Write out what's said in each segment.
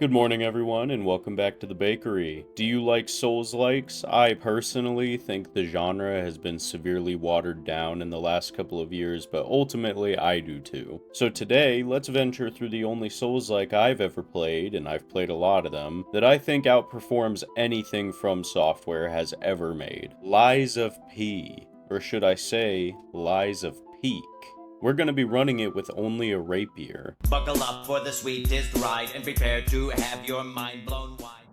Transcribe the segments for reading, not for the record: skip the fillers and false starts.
Good morning, everyone, and welcome back to the bakery. Do you like Souls-likes? I personally think the genre has been severely watered down in the last couple of years, but ultimately I do too. So today, let's venture through the only Souls-like I've ever played, and I've played a lot of them, that I think outperforms anything Fromsoftware has ever made. Lies of P, or should I say, Lies of Peak. We're going to be running it with only a rapier. Buckle up for the sweetest ride and prepare to have your mind blown wide.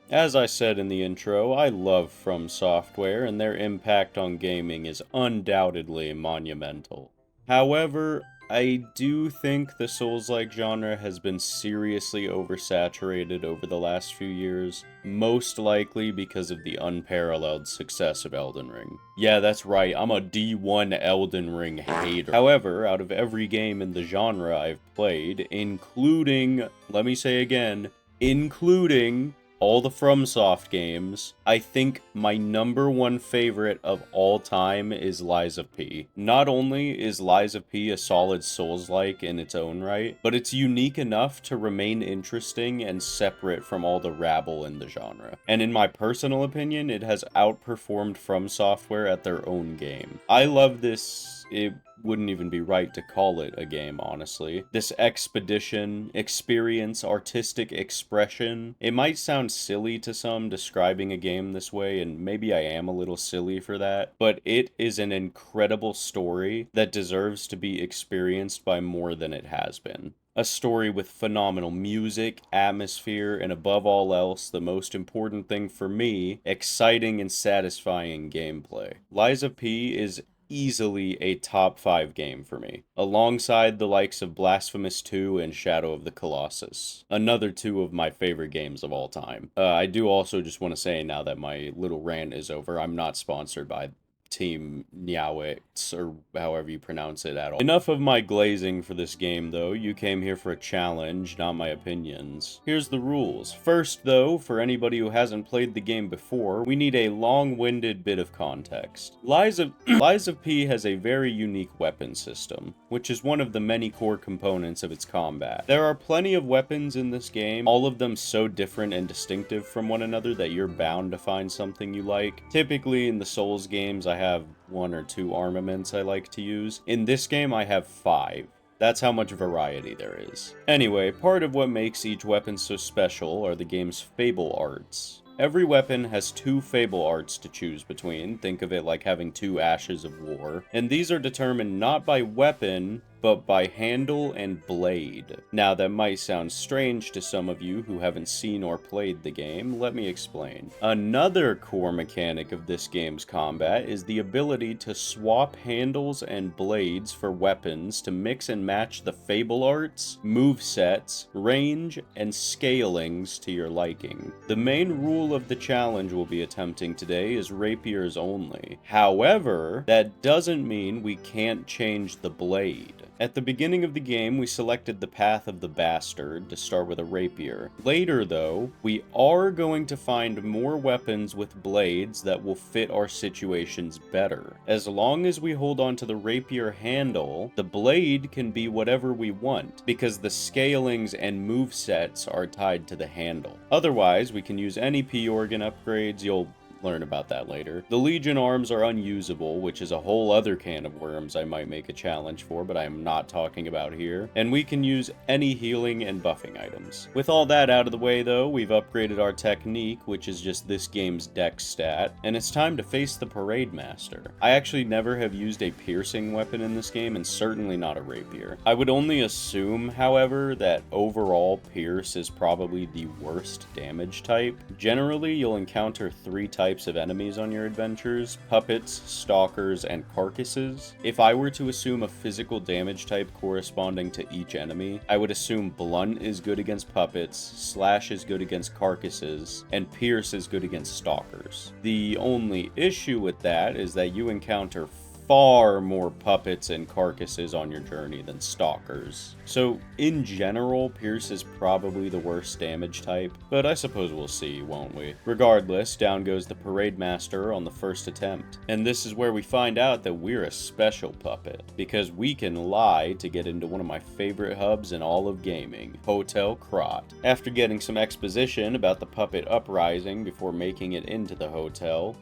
As I said in the intro, I love Fromsoftware, and their impact on gaming is undoubtedly monumental. However, I do think the Souls-like genre has been seriously oversaturated over the last few years, most likely because of the unparalleled success of Elden Ring. Yeah, that's right, I'm a D1 Elden Ring hater. However, out of every game in the genre I've played, including, let me say again, including all the FromSoft games, I think my #1 favorite of all time is Lies of P. Not only is Lies of P a solid Souls-like in its own right, but it's unique enough to remain interesting and separate from all the rabble in the genre. And in my personal opinion, it has outperformed FromSoftware at their own game. I love this. It wouldn't even be right to call it a game, honestly. This expedition, experience, artistic expression. It might sound silly to some describing a game this way, and maybe I am a little silly for that, but it is an incredible story that deserves to be experienced by more than it has been. A story with phenomenal music, atmosphere, and above all else, the most important thing for me, exciting and satisfying gameplay. Lies of P is easily a top 5 game for me, alongside the likes of Blasphemous 2 and Shadow of the Colossus, another two of my favorite games of all time. I do also just want to say, now that my little rant is over, I'm not sponsored by Team Nyawix, or however you pronounce it at all. Enough of my glazing for this game, though. You came here for a challenge, not my opinions. Here's the rules. First, though, for anybody who hasn't played the game before, we need a long-winded bit of context. Lies of P has a very unique weapon system, which is one of the many core components of its combat. There are plenty of weapons in this game, all of them so different and distinctive from one another that you're bound to find something you like. Typically, in the Souls games, I have 1 or 2 armaments I like to use. In this game, I have 5. That's how much variety there is. Anyway, part of what makes each weapon so special are the game's fable arts. Every weapon has 2 fable arts to choose between. Think of it like having 2 ashes of war. And these are determined not by weapon, but by handle and blade. Now, that might sound strange to some of you who haven't seen or played the game. Let me explain. Another core mechanic of this game's combat is the ability to swap handles and blades for weapons to mix and match the fable arts, movesets, range, and scalings to your liking. The main rule of the challenge we'll be attempting today is rapiers only. However, that doesn't mean we can't change the blade. At the beginning of the game, we selected the path of the bastard to start with a rapier. Later, though, we are going to find more weapons with blades that will fit our situations better. As long as we hold on to the rapier handle, the blade can be whatever we want, because the scalings and movesets are tied to the handle. Otherwise, we can use any P-organ upgrades. You'll learn about that later. The Legion arms are unusable, which is a whole other can of worms I might make a challenge for, but I am not talking about here. And we can use any healing and buffing items. With all that out of the way, though, we've upgraded our technique, which is just this game's dex stat, and it's time to face the Parade Master. I actually never have used a piercing weapon in this game, and certainly not a rapier. I would only assume, however, that overall Pierce is probably the worst damage type. Generally, you'll encounter 3 types of enemies on your adventures: puppets, stalkers, and carcasses. If I were to assume a physical damage type corresponding to each enemy, I would assume blunt is good against puppets, slash is good against carcasses, and pierce is good against stalkers. The only issue with that is that you encounter far more puppets and carcasses on your journey than stalkers. So, in general, Pierce is probably the worst damage type, but I suppose we'll see, won't we? Regardless, down goes the Parade Master on the first attempt. And this is where we find out that we're a special puppet, because we can lie to get into one of my favorite hubs in all of gaming, Hotel Krot. After getting some exposition about the puppet uprising before making it into the hotel,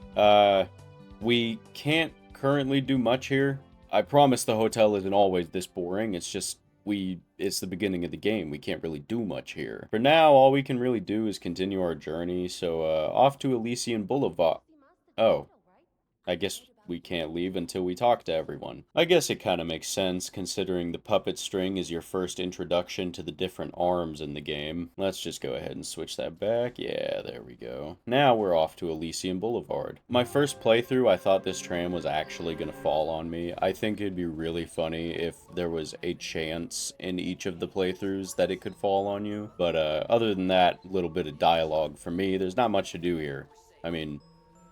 we can't currently do much here. I promise the hotel isn't always this boring, it's just it's the beginning of the game. We can't really do much here. For now, all we can really do is continue our journey, so off to Elysian Boulevard. Oh, I guess we can't leave until we talk to everyone. I guess it kind of makes sense, considering the puppet string is your first introduction to the different arms in the game. Let's just go ahead and switch that back. Yeah, there we go. Now we're off to Elysian Boulevard. My first playthrough, I thought this tram was actually going to fall on me. I think it'd be really funny if there was a chance in each of the playthroughs that it could fall on you. But other than that little bit of dialogue for me, there's not much to do here. I mean,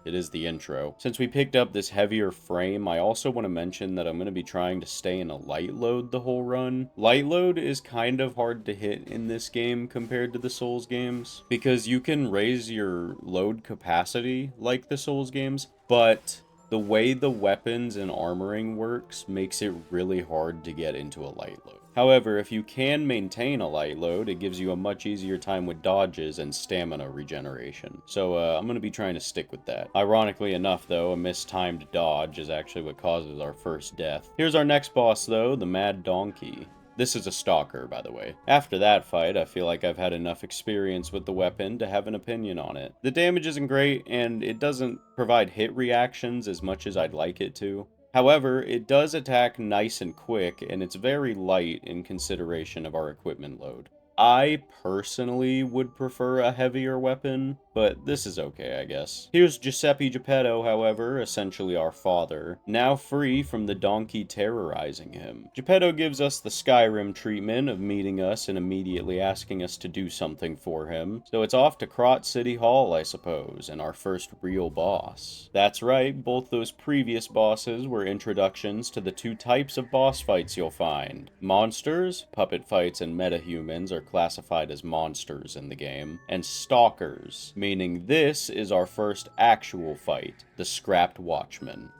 it is the intro. Since we picked up this heavier frame, I also want to mention that I'm going to be trying to stay in a light load the whole run. Light load is kind of hard to hit in this game compared to the Souls games, because you can raise your load capacity like the Souls games, but the way the weapons and armoring works makes it really hard to get into a light load. However, if you can maintain a light load, it gives you a much easier time with dodges and stamina regeneration. So I'm going to be trying to stick with that. Ironically enough, though, a mistimed dodge is actually what causes our first death. Here's our next boss, though, the Mad Donkey. This is a stalker, by the way. After that fight, I feel like I've had enough experience with the weapon to have an opinion on it. The damage isn't great, and it doesn't provide hit reactions as much as I'd like it to. However, it does attack nice and quick, and it's very light in consideration of our equipment load. I personally would prefer a heavier weapon, but this is okay, I guess. Here's Giuseppe Geppetto, however, essentially our father, now free from the donkey terrorizing him. Geppetto gives us the Skyrim treatment of meeting us and immediately asking us to do something for him, so it's off to Krot City Hall, I suppose, and our first real boss. That's right, both those previous bosses were introductions to the two types of boss fights you'll find. Monsters, puppet fights, and metahumans are classified as monsters in the game, and stalkers, meaning this is our first actual fight, the Scrapped Watchman.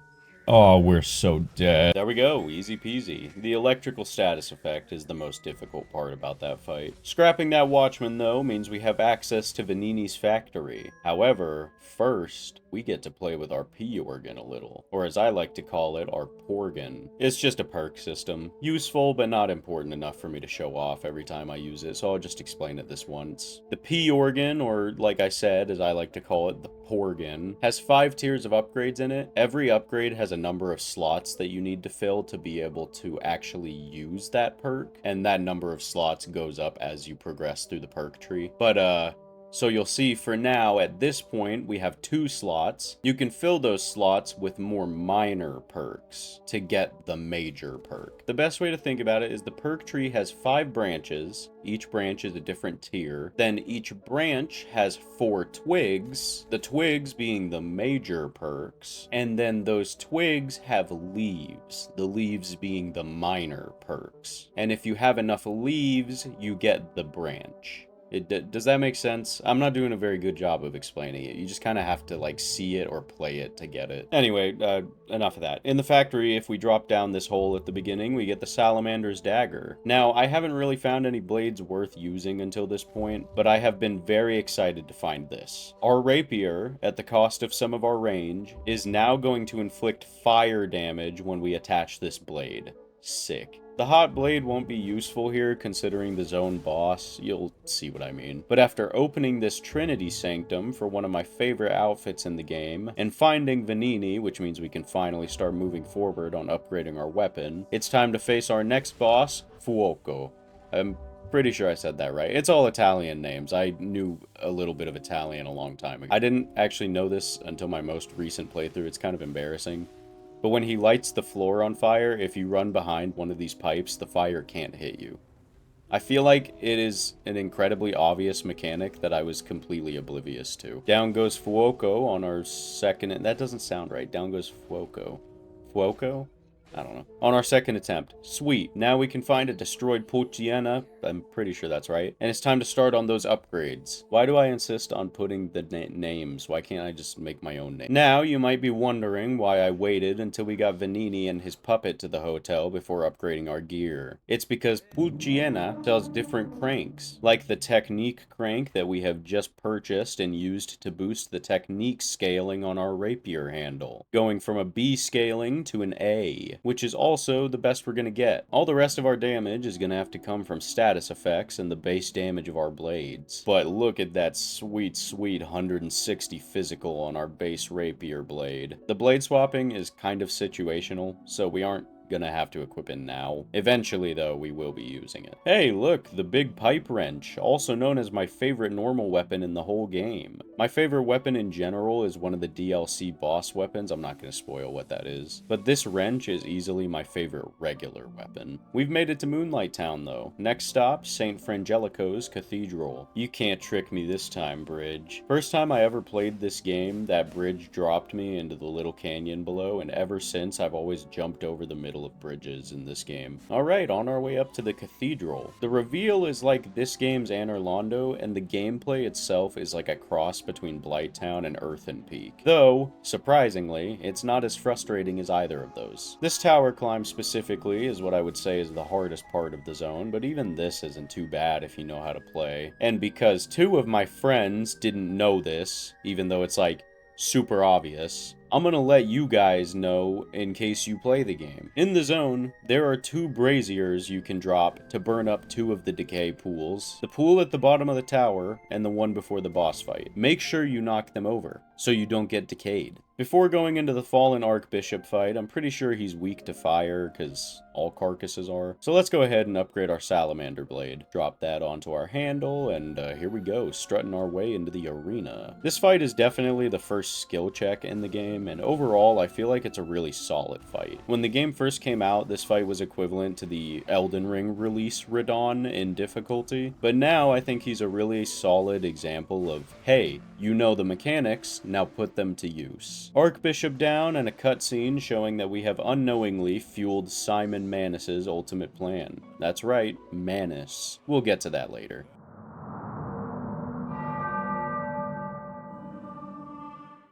Oh, we're so dead. There we go, easy peasy. The electrical status effect is the most difficult part about that fight. Scrapping that Watchman, though, means we have access to Vanini's factory. However, first, we get to play with our P-Organ a little, or as I like to call it, our Porgan. It's just a perk system. Useful, but not important enough for me to show off every time I use it, so I'll just explain it this once. The P-Organ, or like I said, as I like to call it, the Porgan, has 5 tiers of upgrades in it. Every upgrade has a number of slots that you need to fill to be able to actually use that perk, and that number of slots goes up as you progress through the perk tree. But so you'll see for now, at this point, we have 2 slots. You can fill those slots with more minor perks to get the major perk. The best way to think about it is the perk tree has 5 branches. Each branch is a different tier. Then each branch has 4 twigs, the twigs being the major perks. And then those twigs have leaves, the leaves being the minor perks. And if you have enough leaves, you get the branch. Does that make sense? I'm not doing a very good job of explaining it. You just kind of have to, like, see it or play it to get it. Anyway, enough of that. In the factory, if we drop down this hole at the beginning, we get the Salamander's Dagger. Now, I haven't really found any blades worth using until this point, but I have been very excited to find this. Our rapier, at the cost of some of our range, is now going to inflict fire damage when we attach this blade. Sick. The hot blade won't be useful here considering the zone boss, you'll see what I mean. But after opening this Trinity Sanctum for one of my favorite outfits in the game, and finding Vanini, which means we can finally start moving forward on upgrading our weapon, it's time to face our next boss, Fuoco. I'm pretty sure I said that right. It's all Italian names. I knew a little bit of Italian a long time ago. I didn't actually know this until my most recent playthrough. It's kind of embarrassing. But when he lights the floor on fire, if you run behind one of these pipes, the fire can't hit you. I feel like it is an incredibly obvious mechanic that I was completely oblivious to. Down goes Fuoco on our second... That doesn't sound right. Down goes Fuoco. Fuoco? I don't know. On our second attempt. Sweet. Now we can find a destroyed Pochiena. I'm pretty sure that's right. And it's time to start on those upgrades. Why do I insist on putting the names? Why can't I just make my own name? Now, you might be wondering why I waited until we got Vanini and his puppet to the hotel before upgrading our gear. It's because Pochiena sells different cranks, like the Technique crank that we have just purchased and used to boost the Technique scaling on our rapier handle, going from a B scaling to an A, which is also the best we're gonna get. All the rest of our damage is gonna have to come from status effects and the base damage of our blades. But look at that sweet, sweet 160 physical on our base rapier blade. The blade swapping is kind of situational, so we aren't gonna have to equip it now. Eventually, though, we will be using it. Hey, look, the big pipe wrench, also known as my favorite normal weapon in the whole game. My favorite weapon in general is one of the DLC boss weapons. I'm not gonna spoil what that is, but this wrench is easily my favorite regular weapon. We've made it to Moonlight Town, though. Next stop, St. Frangelico's Cathedral. You can't trick me this time, bridge. First time I ever played this game, that bridge dropped me into the little canyon below, and ever since I've always jumped over the middle of bridges in this game. Alright, on our way up to the cathedral. The reveal is like this game's Anor Londo, and the gameplay itself is like a cross between Blighttown and Earthen Peak. Though, surprisingly, it's not as frustrating as either of those. This tower climb specifically is what I would say is the hardest part of the zone, but even this isn't too bad if you know how to play. And because two of my friends didn't know this, even though it's like super obvious, I'm gonna let you guys know in case you play the game. In the zone, there are 2 braziers you can drop to burn up 2 of the decay pools. The pool at the bottom of the tower, and the one before the boss fight. Make sure you knock them over, so you don't get decayed. Before going into the fallen Archbishop fight, I'm pretty sure he's weak to fire, because all carcasses are. So let's go ahead and upgrade our Salamander Blade. Drop that onto our handle, and here we go, strutting our way into the arena. This fight is definitely the first skill check in the game, and overall, I feel like it's a really solid fight. When the game first came out, this fight was equivalent to the Elden Ring release Radon in difficulty, but now I think he's a really solid example of, hey, you know the mechanics, now put them to use. Archbishop down, and a cutscene showing that we have unknowingly fueled Simon Manus's ultimate plan. That's right, Manus. We'll get to that later.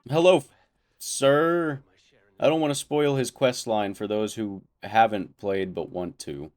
Hello, sir. I don't want to spoil his questline for those who haven't played but want to.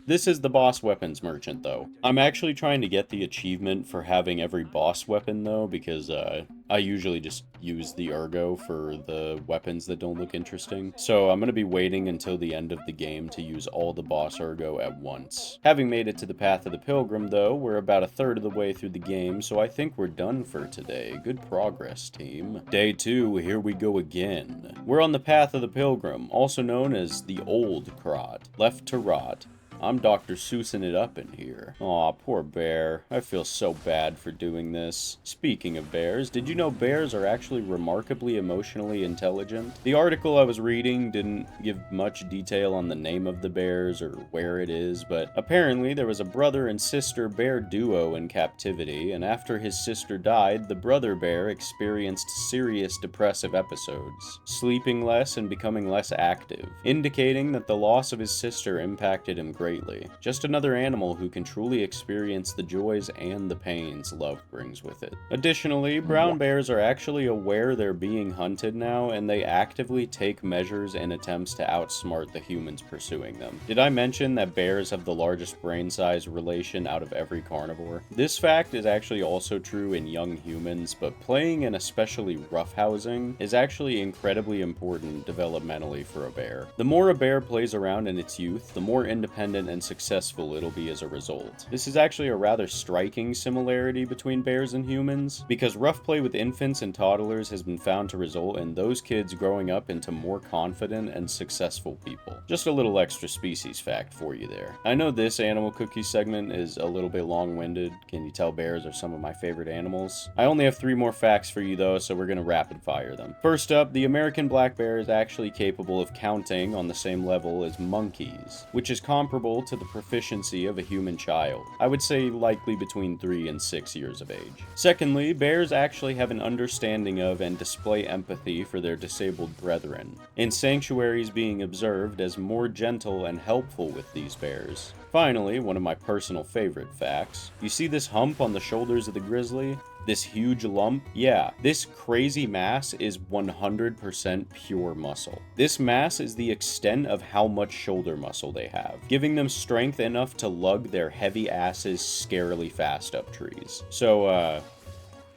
This is the boss weapons merchant, though. I'm actually trying to get the achievement for having every boss weapon, though, because I usually just use the ergo for the weapons that don't look interesting. So I'm going to be waiting until the end of the game to use all the boss ergo at once. Having made it to the Path of the Pilgrim, though, we're about a third of the way through the game, so I think we're done for today. Good progress, team. Day 2, here we go again. We're on the Path of the Pilgrim, also known as the Old Crot, left to rot. I'm Dr. Seussing it up in here. Aw, poor bear. I feel so bad for doing this. Speaking of bears, did you know bears are actually remarkably emotionally intelligent? The article I was reading didn't give much detail on the name of the bears or where it is, but apparently there was a brother and sister bear duo in captivity, and after his sister died, the brother bear experienced serious depressive episodes, sleeping less and becoming less active, indicating that the loss of his sister impacted him greatly. Just another animal who can truly experience the joys and the pains love brings with it. Additionally, brown bears are actually aware they're being hunted now, and they actively take measures and attempts to outsmart the humans pursuing them. Did I mention that bears have the largest brain size relation out of every carnivore? This fact is actually also true in young humans, but playing in especially roughhousing is actually incredibly important developmentally for a bear. The more a bear plays around in its youth, the more independent and successful it'll be as a result. This is actually a rather striking similarity between bears and humans, because rough play with infants and toddlers has been found to result in those kids growing up into more confident and successful people. Just a little extra species fact for you there. I know this animal cookie segment is a little bit long-winded. Can you tell bears are some of my favorite animals? I only have 3 more facts for you though, so we're gonna rapid fire them. First up, the American black bear is actually capable of counting on the same level as monkeys, which is comparable comparable to the proficiency of a human child. I would say likely between 3 and 6 years of age. Secondly, bears actually have an understanding of and display empathy for their disabled brethren, in sanctuaries being observed as more gentle and helpful with these bears. Finally, one of my personal favorite facts, you see this hump on the shoulders of the grizzly? This huge lump? Yeah, this crazy mass is 100% pure muscle. This mass is the extent of how much shoulder muscle they have, giving them strength enough to lug their heavy asses scarily fast up trees. So,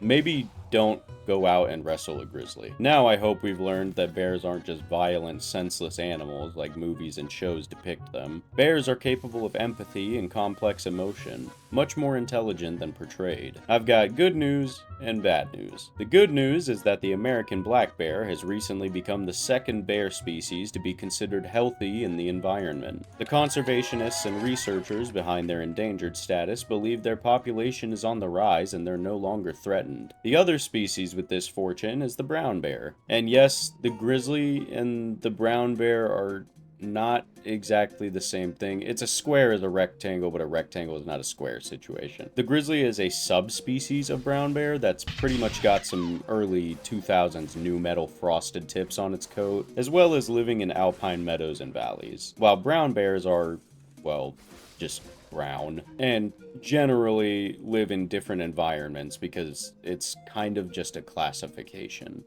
maybe don't go out and wrestle a grizzly. Now I hope we've learned that bears aren't just violent, senseless animals like movies and shows depict them. Bears are capable of empathy and complex emotion, much more intelligent than portrayed. I've got good news and bad news. The good news is that the American black bear has recently become the second bear species to be considered healthy in the environment. The conservationists and researchers behind their endangered status believe their population is on the rise and they're no longer threatened. The other species with this fortune is the brown bear. And yes, the grizzly and the brown bear are not exactly the same thing. It's a square is a rectangle, but a rectangle is not a square situation. The grizzly is a subspecies of brown bear that's pretty much got some early 2000s new metal frosted tips on its coat, as well as living in alpine meadows and valleys. While brown bears are, well, just brown, and generally live in different environments because it's kind of just a classification.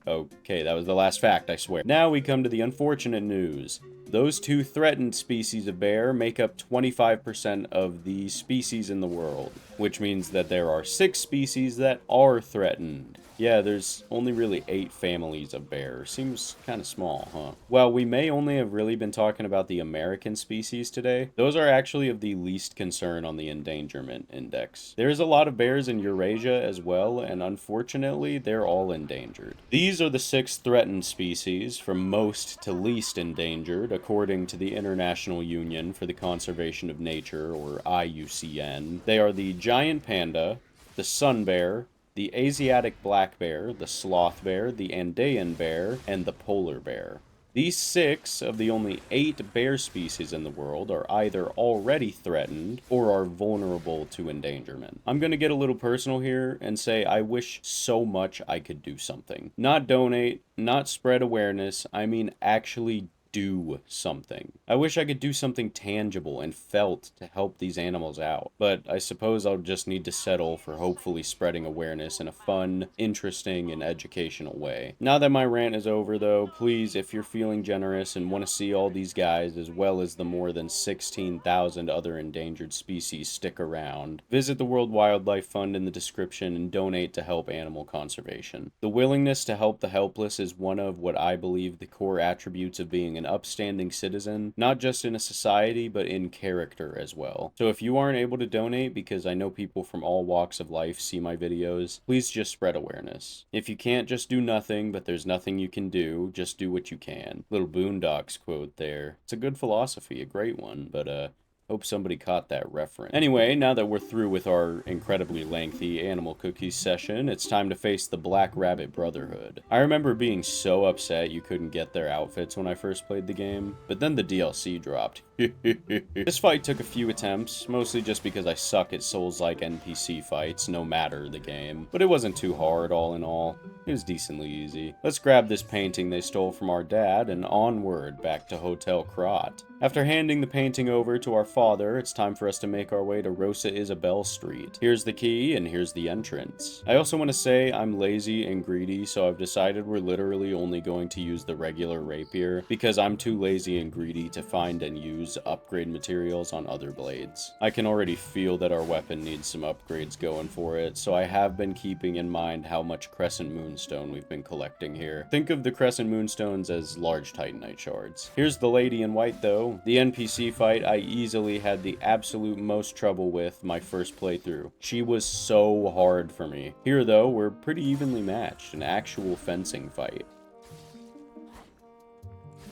Okay, that was the last fact, I swear. Now we come to the unfortunate news. Those two threatened species of bear make up 25% of the species in the world, which means that there are 6 species that are threatened. Yeah, there's only really 8 families of bear. Seems kind of small, huh? Well, we may only have really been talking about the American species today. Those are actually of the least concern on the endangerment index. There's a lot of bears in Eurasia as well, and unfortunately, they're all endangered. These are the 6 threatened species, from most to least endangered, according to the International Union for the Conservation of Nature, or IUCN. They are the giant panda, the sun bear, the Asiatic black bear, the sloth bear, the Andean bear, and the polar bear. These 6 of the only 8 bear species in the world are either already threatened or are vulnerable to endangerment. I'm gonna get a little personal here and say I wish so much I could do something. Not donate, not spread awareness, I mean actually do something. I wish I could do something tangible and felt to help these animals out, but I suppose I'll just need to settle for hopefully spreading awareness in a fun, interesting, and educational way. Now that my rant is over though, please, if you're feeling generous and want to see all these guys as well as the more than 16,000 other endangered species stick around, visit the World Wildlife Fund in the description and donate to help animal conservation. The willingness to help the helpless is one of what I believe the core attributes of being an upstanding citizen, not just in a society, but in character as well. So if you aren't able to donate, because I know people from all walks of life see my videos, please just spread awareness. If you can't just do nothing, but there's nothing you can do, just do what you can. Little Boondocks quote there. It's a good philosophy, a great one, but hope somebody caught that reference. Anyway, now that we're through with our incredibly lengthy Animal Cookies session, it's time to face the Black Rabbit Brotherhood. I remember being so upset you couldn't get their outfits when I first played the game, but then the DLC dropped. This fight took a few attempts, mostly just because I suck at Souls-like NPC fights, no matter the game. But it wasn't too hard, all in all. It was decently easy. Let's grab this painting they stole from our dad, and onward back to Hotel Krot. After handing the painting over to our father, it's time for us to make our way to Rosa Isabel Street. Here's the key, and here's the entrance. I also want to say I'm lazy and greedy, so I've decided we're literally only going to use the regular rapier, because I'm too lazy and greedy to find and use upgrade materials on other blades. I can already feel that our weapon needs some upgrades going for it, so I have been keeping in mind how much Crescent Moonstone we've been collecting here. Think of the Crescent Moonstones as large Titanite shards. Here's the lady in white though. The NPC fight I easily had the absolute most trouble with my first playthrough. She was so hard for me. Here though, we're pretty evenly matched, an actual fencing fight.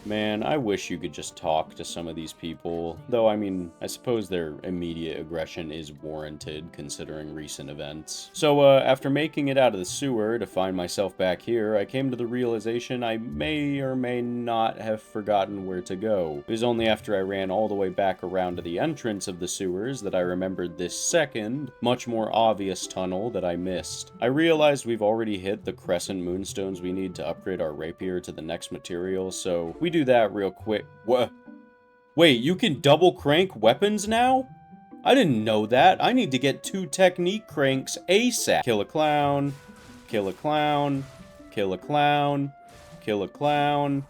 Man, I wish you could just talk to some of these people. Though, I mean, I suppose their immediate aggression is warranted, considering recent events. So, after making it out of the sewer to find myself back here, I came to the realization I may or may not have forgotten where to go. It was only after I ran all the way back around to the entrance of the sewers that I remembered this second, much more obvious tunnel that I missed. I realized we've already hit the crescent moonstones we need to upgrade our rapier to the next material, so we do that real quick. What? Wait, you can double crank weapons now? I didn't know that. I need to get 2 technique cranks ASAP. Kill a clown, kill a clown, kill a clown, kill a clown.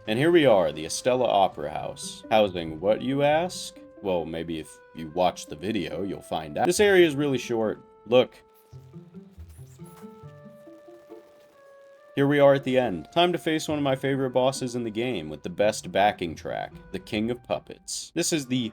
And here we are, the Estella Opera House. Housing what, you ask? Well, maybe if you watch the video, you'll find out. This area is really short. Look. Here we are at the end. Time to face one of my favorite bosses in the game with the best backing track, the King of Puppets. This is the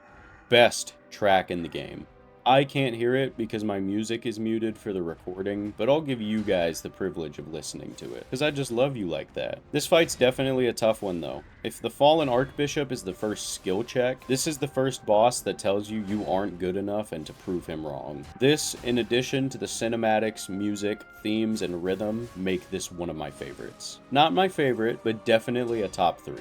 best track in the game. I can't hear it because my music is muted for the recording, but I'll give you guys the privilege of listening to it, because I just love you like that. This fight's definitely a tough one though. If the Fallen Archbishop is the first skill check, this is the first boss that tells you you aren't good enough and to prove him wrong. This, in addition to the cinematics, music, themes, and rhythm, make this one of my favorites. Not my favorite, but definitely a top 3.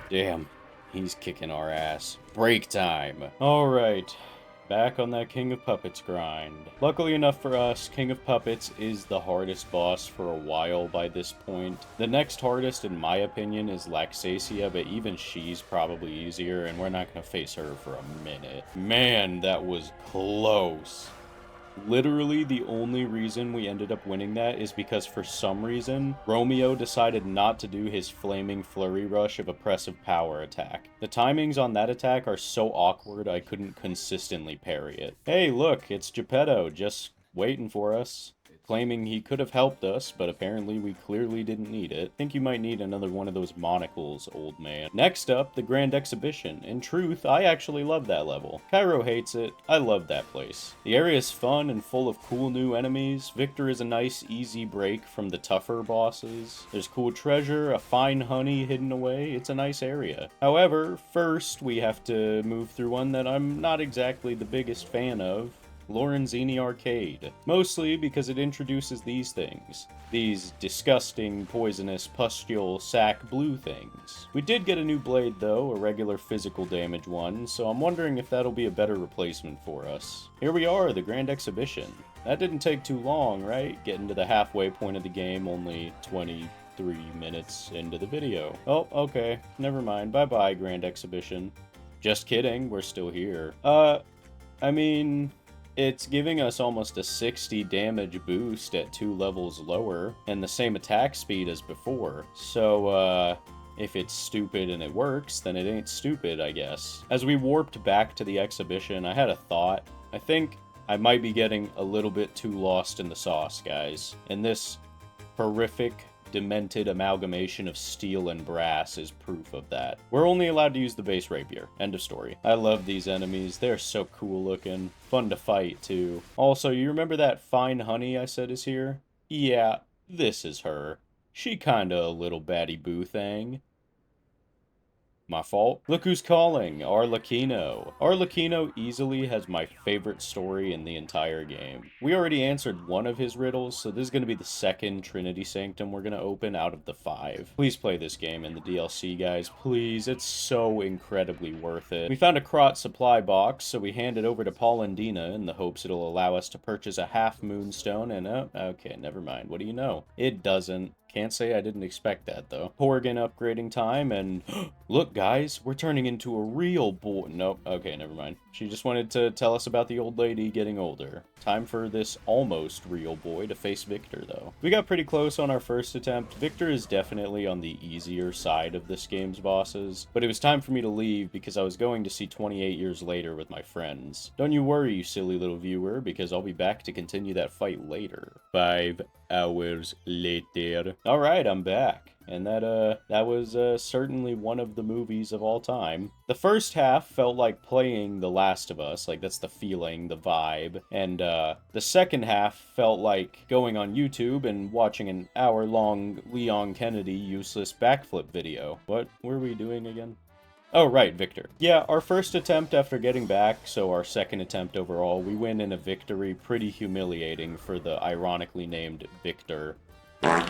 Damn, he's kicking our ass. Break time. Alright, back on that King of Puppets grind. Luckily enough for us, King of Puppets is the hardest boss for a while by this point. The next hardest, in my opinion, is Laxacia, but even she's probably easier, and we're not going to face her for a minute. Man, that was close. Literally, the only reason we ended up winning that is because for some reason, Romeo decided not to do his flaming flurry rush of oppressive power attack. The timings on that attack are so awkward I couldn't consistently parry it. Hey, look, it's Geppetto, just waiting for us. Claiming he could have helped us, but apparently we clearly didn't need it. Think you might need another one of those monocles, old man. Next up, the Grand Exhibition. In truth, I actually love that level. Cairo hates it. I love that place. The area is fun and full of cool new enemies. Victor is a nice, easy break from the tougher bosses. There's cool treasure, a fine honey hidden away. It's a nice area. However, first we have to move through one that I'm not exactly the biggest fan of. Lorenzini Arcade. Mostly because it introduces these things. These disgusting, poisonous, pustule, sac blue things. We did get a new blade though, a regular physical damage one, so I'm wondering if that'll be a better replacement for us. Here we are, the Grand Exhibition. That didn't take too long, right? Getting to the halfway point of the game, only 23 minutes into the video. Oh, okay. Never mind. Bye-bye, Grand Exhibition. Just kidding, we're still here. I mean, it's giving us almost a 60 damage boost at 2 levels lower, and the same attack speed as before. So, if it's stupid and it works, then it ain't stupid, I guess. As we warped back to the exhibition, I had a thought. I think I might be getting a little bit too lost in the sauce, guys. And this horrific, demented amalgamation of steel and brass is proof of that. We're only allowed to use the base rapier. End of story. I love these enemies. They're so cool looking. Fun to fight, too. Also, you remember that fine honey I said is here? Yeah, this is her. She kinda a little baddie boo thing. My fault? Look who's calling, Arlecchino. Arlecchino easily has my favorite story in the entire game. We already answered one of his riddles, so this is going to be the second Trinity Sanctum we're going to open out of the 5. Please play this game in the DLC, guys. Please, it's so incredibly worth it. We found a Krot supply box, so we hand it over to Paulandina in the hopes it'll allow us to purchase a half moonstone, and okay, never mind. What do you know? It doesn't. Can't say I didn't expect that, though. Horgan upgrading time, and look, guys, we're turning into a real boy. Nope, okay, never mind. She just wanted to tell us about the old lady getting older. Time for this almost real boy to face Victor, though. We got pretty close on our first attempt. Victor is definitely on the easier side of this game's bosses, but it was time for me to leave because I was going to see 28 years later with my friends. Don't you worry, you silly little viewer, because I'll be back to continue that fight later. 5 hours later. Alright, I'm back. And that was certainly one of the movies of all time. The first half felt like playing The Last of Us, like that's the feeling, the vibe. And the second half felt like going on YouTube and watching an hour-long Leon Kennedy useless backflip video. What were we doing again? Oh, right, Victor. Yeah, our first attempt after getting back, so our second attempt overall, we win in a victory pretty humiliating for the ironically named Victor.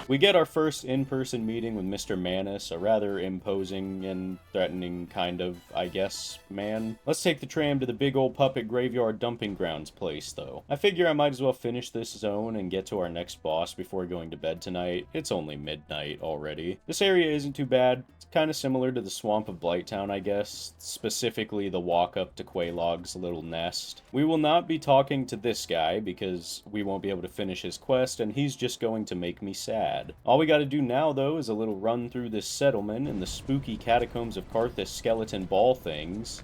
We get our first in-person meeting with Mr. Manus, a rather imposing and threatening kind of, I guess, man. Let's take the tram to the big old puppet graveyard dumping grounds place, though. I figure I might as well finish this zone and get to our next boss before going to bed tonight. It's only midnight already. This area isn't too bad. It's kind of similar to the Swamp of Blighttown, I guess, specifically the walk up to Quelaag's little nest. We will not be talking to this guy because we won't be able to finish his quest, and he's just going to make me sad. All we gotta do now, though, is a little run through this settlement and the spooky catacombs of Carthus skeleton ball things.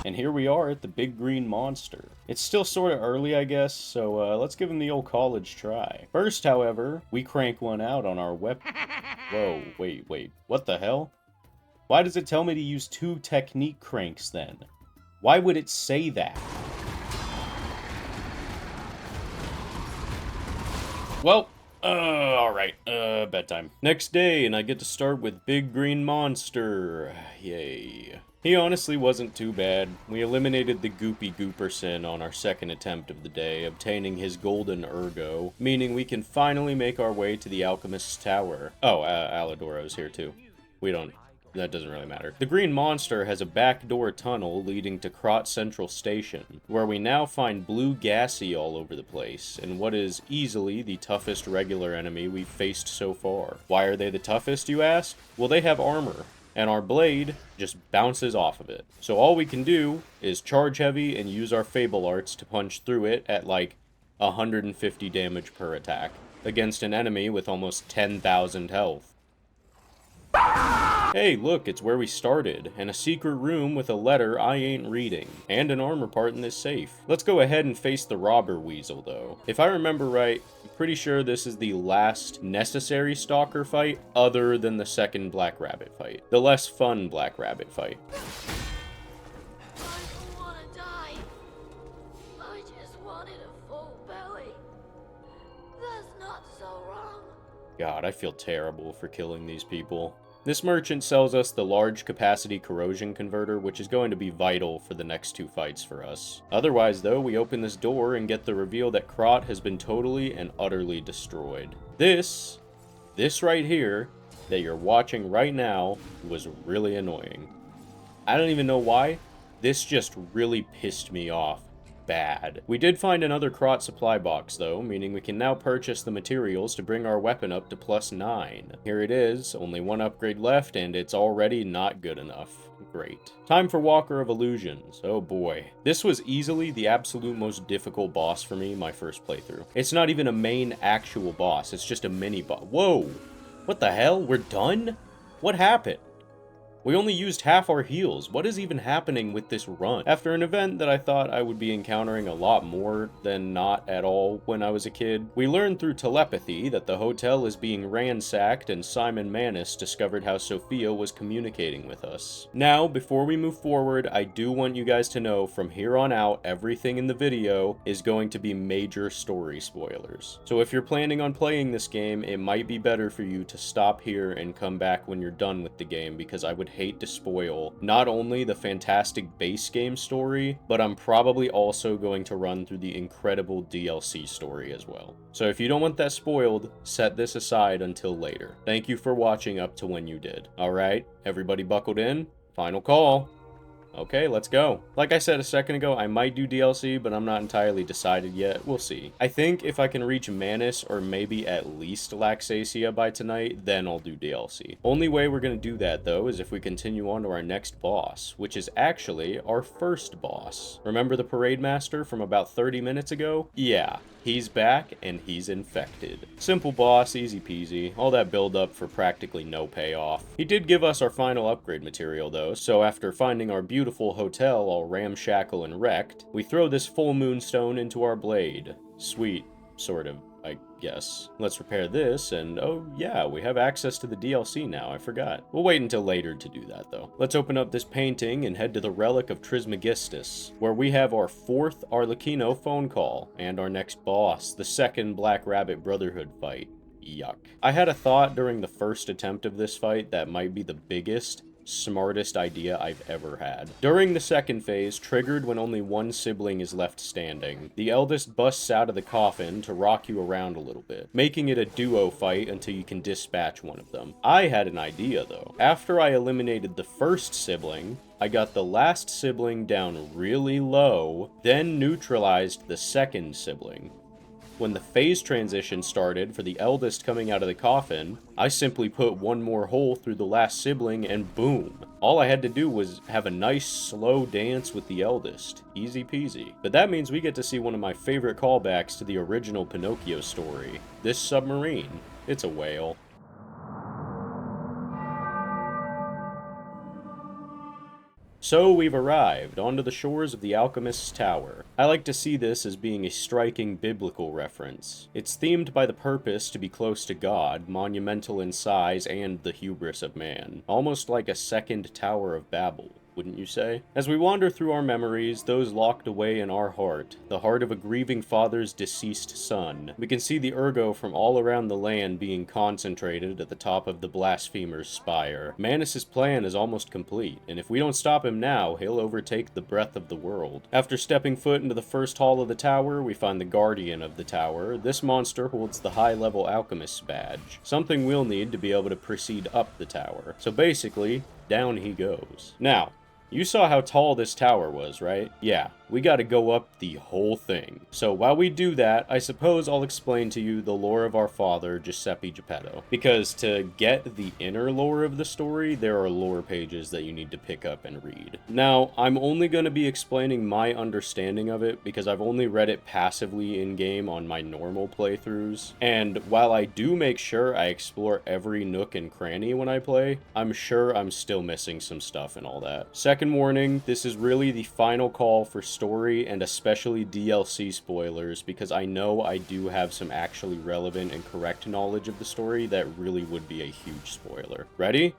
And here we are at the big green monster. It's still sorta early, I guess, so let's give him the old college try. First, however, we crank one out on our weapon. Whoa, wait, what the hell? Why does it tell me to use 2 technique cranks, then? Why would it say that? Well, alright, bedtime. Next day, and I get to start with Big Green Monster. Yay. He honestly wasn't too bad. We eliminated the Goopy Gooperson on our second attempt of the day, obtaining his golden ergo, meaning we can finally make our way to the Alchemist's Tower. Oh, Alidoro's here too. That doesn't really matter. The Green Monster has a backdoor tunnel leading to Krot Central Station, where we now find blue gassy all over the place, and what is easily the toughest regular enemy we've faced so far. Why are they the toughest, you ask? Well, they have armor, and our blade just bounces off of it. So all we can do is charge heavy and use our Fable Arts to punch through it at like 150 damage per attack, against an enemy with almost 10,000 health. Hey, look, it's where we started, and a secret room with a letter I ain't reading, and an armor part in this safe. Let's go ahead and face the robber weasel, though. If I remember right, I'm pretty sure this is the last necessary stalker fight, other than the second Black Rabbit fight. The less fun Black Rabbit fight. I don't want to die. I just wanted a full belly. That's not so wrong. God, I feel terrible for killing these people. This merchant sells us the large capacity corrosion converter, which is going to be vital for the next 2 fights for us. Otherwise, though, we open this door and get the reveal that Krot has been totally and utterly destroyed. This right here, that you're watching right now, was really annoying. I don't even know why. This just really pissed me off. Bad. We did find another Krot supply box, though, meaning we can now purchase the materials to bring our weapon up to +9. Here it is, only 1 upgrade left, and it's already not good enough. Great. Time for Walker of Illusions. Oh boy. This was easily the absolute most difficult boss for me my first playthrough. It's not even a main actual boss, it's just a mini boss. Whoa! What the hell? We're done? What happened? We only used half our heals. What is even happening with this run? After an event that I thought I would be encountering a lot more than not at all when I was a kid, we learned through telepathy that the hotel is being ransacked, and Simon Manus discovered how Sophia was communicating with us. Now, before we move forward, I do want you guys to know from here on out, everything in the video is going to be major story spoilers. So if you're planning on playing this game, it might be better for you to stop here and come back when you're done with the game, because I would hate to spoil not only the fantastic base game story, but I'm probably also going to run through the incredible DLC story as well. So if you don't want that spoiled, set this aside until later. Thank you for watching up to when you did. Alright, everybody buckled in? Final call. Okay, let's go. Like I said a second ago, I might do DLC, but I'm not entirely decided yet. We'll see. I think if I can reach Manus or maybe at least Laxacia by tonight, then I'll do DLC. Only way we're gonna do that, though, is if we continue on to our next boss, which is actually our first boss. Remember the Parade Master from about 30 minutes ago? Yeah. He's back, and he's infected. Simple boss, easy peasy, all that build up for practically no payoff. He did give us our final upgrade material though, so after finding our beautiful hotel all ramshackle and wrecked, we throw this full moonstone into our blade. Sweet, sort of, I guess. Let's repair this, and oh yeah, we have access to the DLC now, I forgot. We'll wait until later to do that though. Let's open up this painting and head to the Relic of Trismegistus, where we have our 4th Arlecchino phone call, and our next boss, the 2nd Black Rabbit Brotherhood fight. Yuck. I had a thought during the first attempt of this fight that might be the biggest, smartest idea I've ever had. During the second phase, triggered when only one sibling is left standing, the eldest busts out of the coffin to rock you around a little bit, making it a duo fight until you can dispatch one of them. I had an idea though. After I eliminated the first sibling, I got the last sibling down really low, then neutralized the second sibling. When the phase transition started for the eldest coming out of the coffin, I simply put one more hole through the last sibling and boom. All I had to do was have a nice slow dance with the eldest. Easy peasy. But that means we get to see one of my favorite callbacks to the original Pinocchio story. This submarine. It's a whale. So we've arrived onto the shores of the Alchemist's Tower. I like to see this as being a striking biblical reference. It's themed by the purpose to be close to God, monumental in size and the hubris of man. Almost like a second Tower of Babel, wouldn't you say? As we wander through our memories, those locked away in our heart, the heart of a grieving father's deceased son, we can see the ergo from all around the land being concentrated at the top of the blasphemer's spire. Manus's plan is almost complete, and if we don't stop him now, he'll overtake the breath of the world. After stepping foot into the first hall of the tower, we find the guardian of the tower. This monster holds the high-level alchemist's badge, something we'll need to be able to proceed up the tower. So basically, down he goes. Now, you saw how tall this tower was, right? Yeah, we gotta go up the whole thing. So while we do that, I suppose I'll explain to you the lore of our father, Giuseppe Geppetto. Because to get the inner lore of the story, there are lore pages that you need to pick up and read. Now, I'm only gonna be explaining my understanding of it because I've only read it passively in-game on my normal playthroughs. And while I do make sure I explore every nook and cranny when I play, I'm sure I'm still missing some stuff and all that. Second warning, this is really the final call for story and especially DLC spoilers because I know I do have some actually relevant and correct knowledge of the story that really would be a huge spoiler. Ready?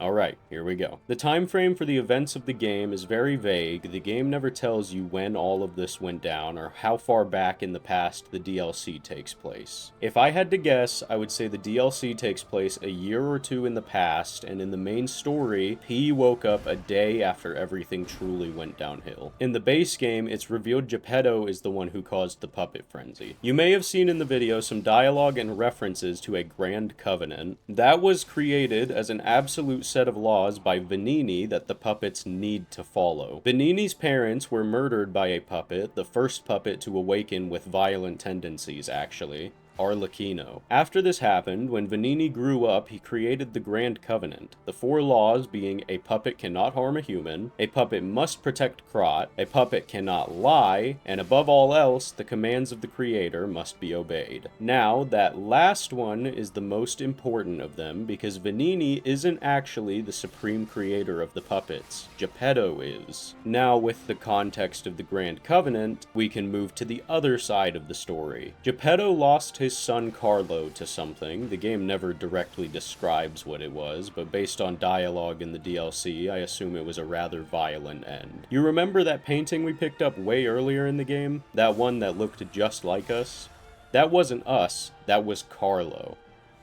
Alright, here we go. The time frame for the events of the game is very vague. The game never tells you when all of this went down or how far back in the past the DLC takes place. If I had to guess, I would say the DLC takes place a year or two in the past, and in the main story, P woke up a day after everything truly went downhill. In the base game, it's revealed Geppetto is the one who caused the puppet frenzy. You may have seen in the video some dialogue and references to a Grand Covenant. That was created as an absolute set of laws by Vanini that the puppets need to follow. Vanini's parents were murdered by a puppet, the first puppet to awaken with violent tendencies, actually. Arlecchino. After this happened, when Vanini grew up, he created the Grand Covenant, the 4 laws being a puppet cannot harm a human, a puppet must protect Krot, a puppet cannot lie, and above all else, the commands of the creator must be obeyed. Now, that last one is the most important of them because Vanini isn't actually the supreme creator of the puppets. Geppetto is. Now, with the context of the Grand Covenant, we can move to the other side of the story. Geppetto lost his son Carlo to something. The game never directly describes what it was, but based on dialogue in the DLC, I assume it was a rather violent end. You remember that painting we picked up way earlier in the game? That one that looked just like us? That wasn't us, that was Carlo.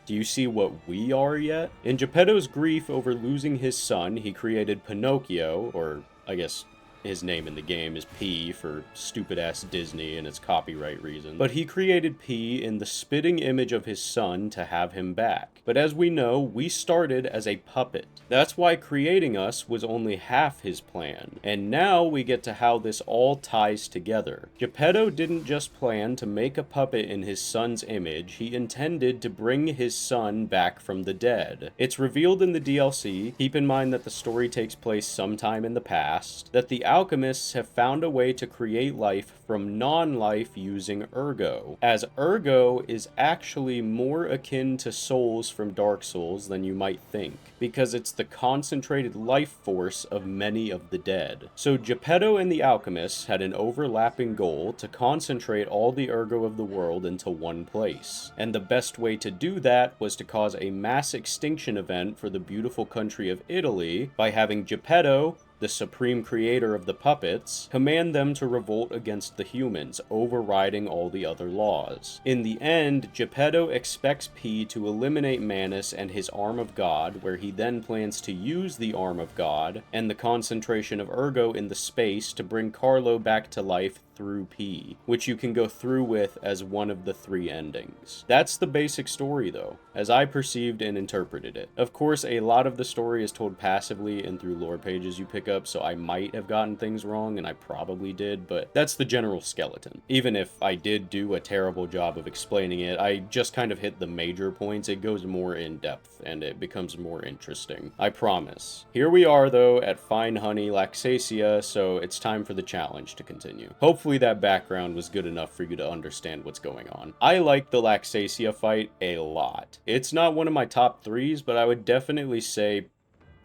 Do you see what we are yet? In Geppetto's grief over losing his son, he created Pinocchio, or I guess his name in the game is P for stupid-ass Disney and its copyright reasons. But he created P in the spitting image of his son to have him back. But as we know, we started as a puppet. That's why creating us was only half his plan. And now we get to how this all ties together. Geppetto didn't just plan to make a puppet in his son's image, he intended to bring his son back from the dead. It's revealed in the DLC, keep in mind that the story takes place sometime in the past, that the alchemists have found a way to create life from non-life using Ergo, as Ergo is actually more akin to souls from Dark Souls than you might think, because it's the concentrated life force of many of the dead. So Geppetto and the alchemists had an overlapping goal to concentrate all the Ergo of the world into one place, and the best way to do that was to cause a mass extinction event for the beautiful country of Italy by having Geppetto, the supreme creator of the puppets, command them to revolt against the humans, overriding all the other laws. In the end, Geppetto expects P to eliminate Manus and his Arm of God, where he then plans to use the Arm of God and the concentration of Ergo in the space to bring Carlo back to life through P, which you can go through with as one of the 3 endings. That's the basic story though, as I perceived and interpreted it. Of course, a lot of the story is told passively and through lore pages you pick up, so I might have gotten things wrong, and I probably did, but that's the general skeleton. Even if I did do a terrible job of explaining it, I just kind of hit the major points. It goes more in depth, and it becomes more interesting. I promise. Here we are though, at Fine Honey Laxasia, so it's time for the challenge to continue. Hopefully that background was good enough for you to understand what's going on. I like the Laxasia fight a lot. It's not one of my top 3s, but I would definitely say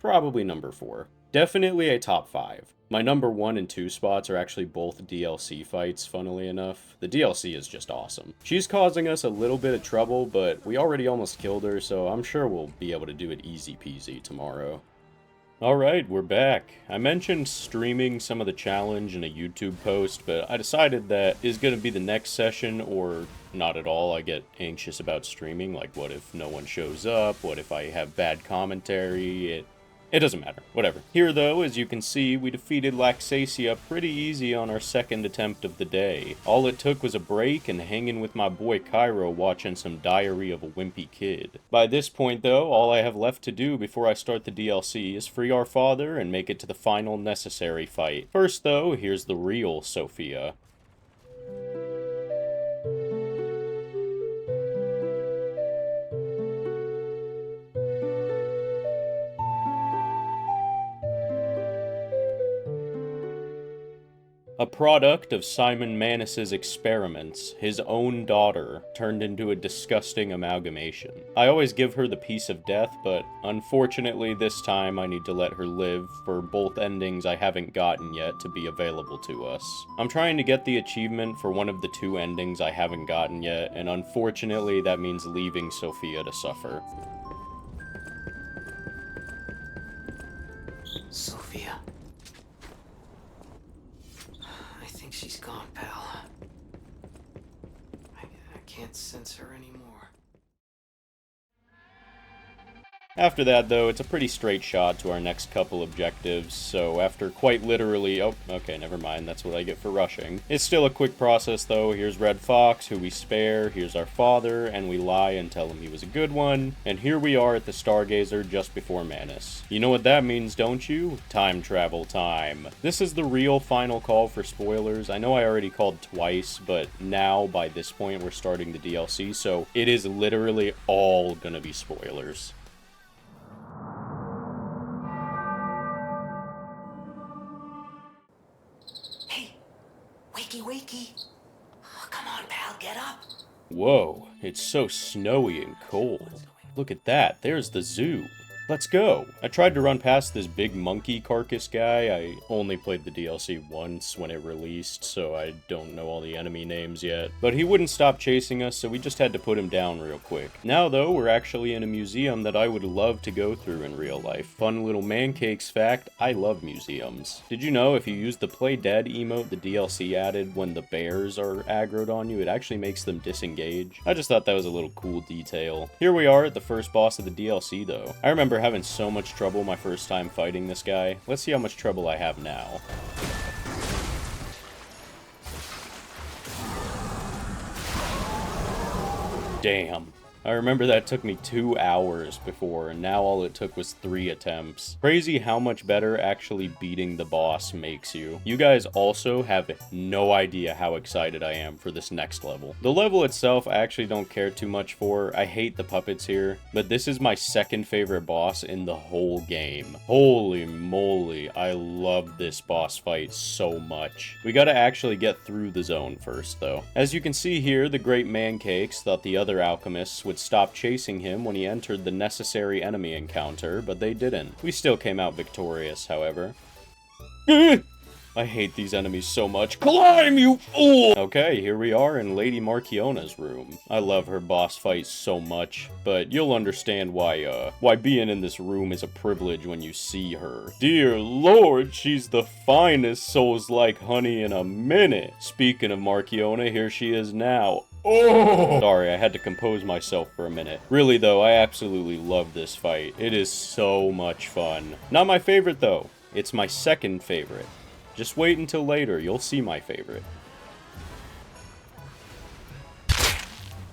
probably number 4. Definitely a top 5. My number 1 and 2 spots are actually both DLC fights, funnily enough. The DLC is just awesome. She's causing us a little bit of trouble, but we already almost killed her, so I'm sure we'll be able to do it easy peasy tomorrow. Alright, we're back. I mentioned streaming some of the challenge in a YouTube post, but I decided that is going to be the next session, or not at all. I get anxious about streaming, like what if no one shows up, what if I have bad commentary, It doesn't matter. Whatever. Here, though, as you can see, we defeated Laxasia pretty easy on our second attempt of the day. All it took was a break and hanging with my boy Cairo watching some Diary of a Wimpy Kid. By this point, though, all I have left to do before I start the DLC is free our father and make it to the final necessary fight. First, though, here's the real Sophia. A product of Simon Manus's experiments, his own daughter turned into a disgusting amalgamation. I always give her the peace of death, but unfortunately this time I need to let her live for both endings I haven't gotten yet to be available to us. I'm trying to get the achievement for one of the 2 endings I haven't gotten yet, and unfortunately that means leaving Sophia to suffer. Sophia. She's gone, pal. I can't sense her anymore. After that, though, it's a pretty straight shot to our next couple objectives, so after quite literally... Oh, okay, never mind, that's what I get for rushing. It's still a quick process, though. Here's Red Fox, who we spare, here's our father, and we lie and tell him he was a good one, and here we are at the Stargazer just before Manus. You know what that means, don't you? Time travel time. This is the real final call for spoilers. I know I already called twice, but now, by this point, we're starting the DLC, so it is literally all gonna be spoilers. Wakey. Oh, come on, pal, get up. Whoa, it's so snowy and cold. Look at that, there's the zoo. Let's go! I tried to run past this big monkey carcass guy. I only played the DLC once when it released, so I don't know all the enemy names yet. But he wouldn't stop chasing us, so we just had to put him down real quick. Now, though, we're actually in a museum that I would love to go through in real life. Fun little mancakes fact, I love museums. Did you know if you use the Play Dead emote the DLC added when the bears are aggroed on you, it actually makes them disengage? I just thought that was a little cool detail. Here we are at the first boss of the DLC, though. I remember having so much trouble my first time fighting this guy. Let's see how much trouble I have now. Damn. I remember that took me 2 hours before, and now all it took was 3 attempts. Crazy how much better actually beating the boss makes you. You guys also have no idea how excited I am for this next level. The level itself I actually don't care too much for. I hate the puppets here, but this is my second favorite boss in the whole game. Holy moly, I love this boss fight so much. We gotta actually get through the zone first, though. As you can see here, the great man-cakes thought the other alchemists would stop chasing him when he entered the necessary enemy encounter, but they didn't. We still came out victorious, however. I hate these enemies so much. Climb, you fool! Okay, here we are in Lady Marchiona's room. I love her boss fight so much, but you'll understand why being in this room is a privilege when you see her. Dear Lord, she's the finest souls like honey in a minute. Speaking of Marchiona, here she is now. Oh! Sorry, I had to compose myself for a minute. Really though, I absolutely love this fight. It is so much fun. Not my favorite though. It's my second favorite. Just wait until later, you'll see my favorite.